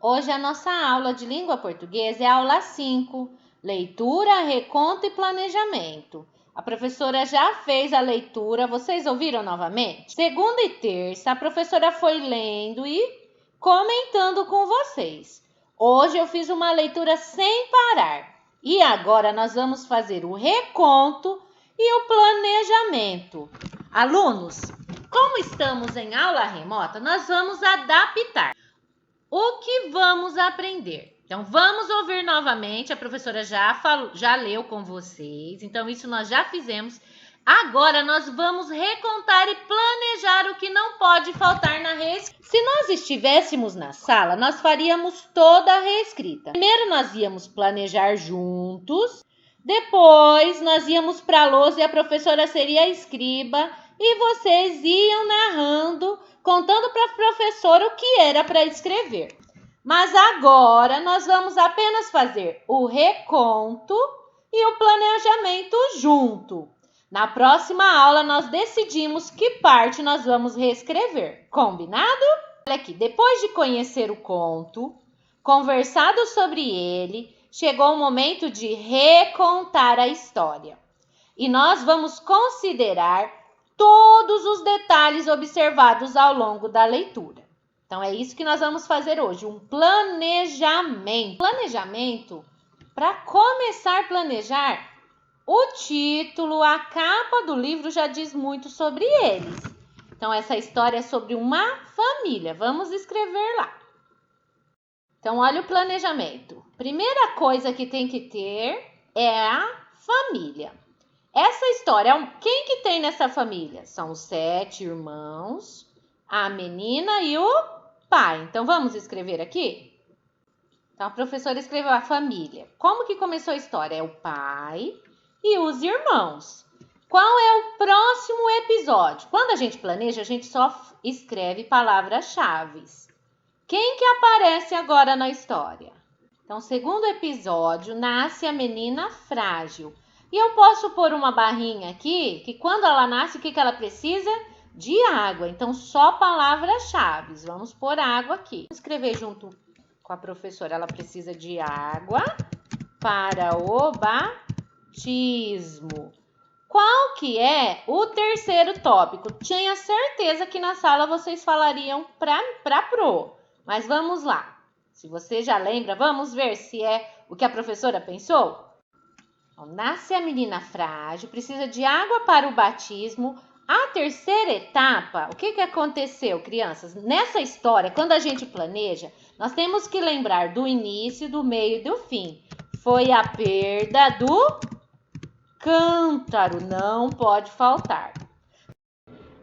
Hoje a nossa aula de língua portuguesa é a aula 5, leitura, reconto e planejamento. A professora já fez a leitura, vocês ouviram novamente? Segunda e terça, a professora foi lendo e comentando com vocês. Hoje eu fiz uma leitura sem parar e agora nós vamos fazer o reconto e o planejamento. Alunos, como estamos em aula remota, nós vamos adaptar. O que vamos aprender? Então, vamos ouvir novamente. A professora já leu com vocês. Então, isso nós já fizemos. Agora, nós vamos recontar e planejar o que não pode faltar na reescrita. Se nós estivéssemos na sala, nós faríamos toda a reescrita. Primeiro, nós íamos planejar juntos. Depois, nós íamos para a lousa e a professora seria a escriba. E vocês iam narrando, contando para a professora o que era para escrever. Mas agora nós vamos apenas fazer o reconto e o planejamento junto. Na próxima aula nós decidimos que parte nós vamos reescrever. Combinado? Olha aqui, depois de conhecer o conto, conversado sobre ele, chegou o momento de recontar a história. E nós vamos considerar todos os detalhes observados ao longo da leitura. Então, é isso que nós vamos fazer hoje, um planejamento. Planejamento, para começar a planejar, o título, a capa do livro já diz muito sobre eles. Então, essa história é sobre uma família. Vamos escrever lá. Então, olha o planejamento. Primeira coisa que tem que ter é a família. Essa história, quem que tem nessa família? São os 7 irmãos, a menina e o pai. Então, vamos escrever aqui? Então, a professora escreveu a família. Como que começou a história? É o pai e os irmãos. Qual é o próximo episódio? Quando a gente planeja, a gente só escreve palavras-chave. Quem que aparece agora na história? Então, segundo episódio, nasce a menina frágil. E eu posso pôr uma barrinha aqui, que quando ela nasce, o que ela precisa? De água. Então, só palavras-chave. Vamos pôr água aqui. Vou escrever junto com a professora. Ela precisa de água para o batismo. Qual que é o terceiro tópico? Tinha certeza que na sala vocês falariam para pro. Mas vamos lá. Se você já lembra, vamos ver se é o que a professora pensou? Nasce a menina frágil, precisa de água para o batismo. A terceira etapa, o que aconteceu, crianças? Nessa história, quando a gente planeja, nós temos que lembrar do início, do meio e do fim. Foi a perda do cântaro, não pode faltar.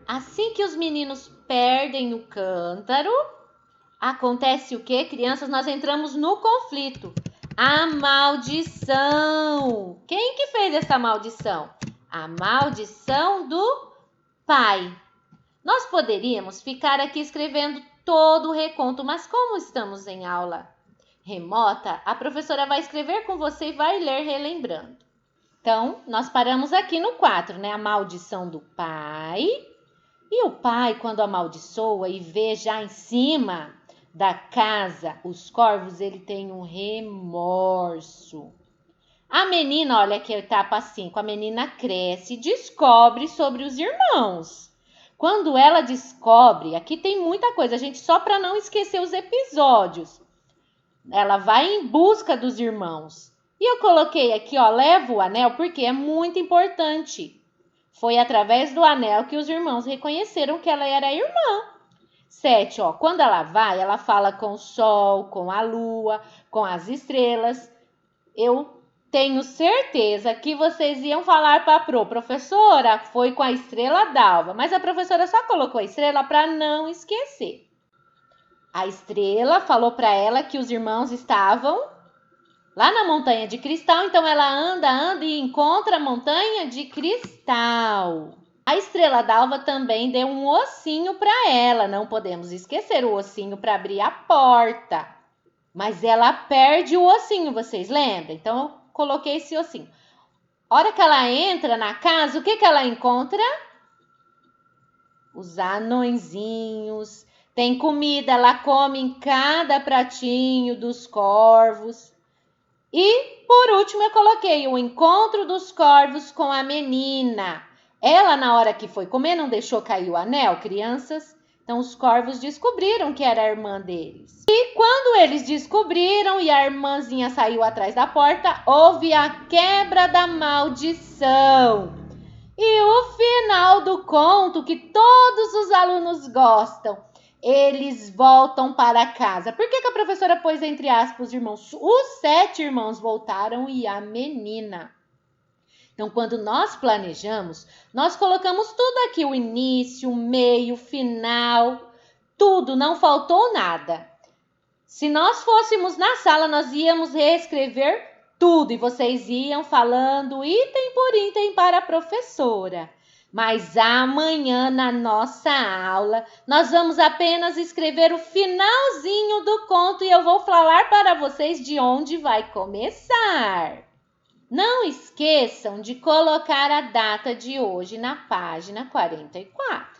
Assim que os meninos perdem o cântaro, acontece o quê, crianças? Nós entramos no conflito. A maldição. Quem que fez essa maldição? A maldição do pai. Nós poderíamos ficar aqui escrevendo todo o reconto, mas como estamos em aula remota, a professora vai escrever com você e vai ler relembrando. Então, nós paramos aqui no 4, né? A maldição do pai. E o pai, quando amaldiçoa e vê já em cima da casa os corvos, ele tem um remorso. A menina, olha aqui a etapa 5, a menina cresce e descobre sobre os irmãos. Quando ela descobre, aqui tem muita coisa, gente, só para não esquecer os episódios. Ela vai em busca dos irmãos. E eu coloquei aqui, ó, leva o anel, porque é muito importante. Foi através do anel que os irmãos reconheceram que ela era a irmã. 7, ó, quando ela vai, ela fala com o sol, com a lua, com as estrelas. Eu tenho certeza que vocês iam falar para a professora, foi com a estrela d'alva, mas a professora só colocou a estrela para não esquecer. A estrela falou para ela que os irmãos estavam lá na montanha de cristal, então ela anda e encontra a montanha de cristal. A estrela d'alva também deu um ossinho para ela, não podemos esquecer o ossinho para abrir a porta. Mas ela perde o ossinho, vocês lembram? Então, eu coloquei esse ossinho. Hora que ela entra na casa, o que ela encontra? Os anõezinhos Tem comida, ela come em cada pratinho dos corvos. E, por último, eu coloquei o encontro dos corvos com a menina. Ela, na hora que foi comer, não deixou cair o anel, crianças? Então, os corvos descobriram que era a irmã deles. E quando eles descobriram e a irmãzinha saiu atrás da porta, houve a quebra da maldição. E o final do conto, que todos os alunos gostam, eles voltam para casa. Por que a professora pôs entre aspas os irmãos? Os 7 irmãos voltaram e a menina. Então, quando nós planejamos, nós colocamos tudo aqui, o início, o meio, o final, tudo, não faltou nada. Se nós fôssemos na sala, nós íamos reescrever tudo e vocês iam falando item por item para a professora. Mas amanhã, na nossa aula, nós vamos apenas escrever o finalzinho do conto e eu vou falar para vocês de onde vai começar. Não esqueçam de colocar a data de hoje na página 44.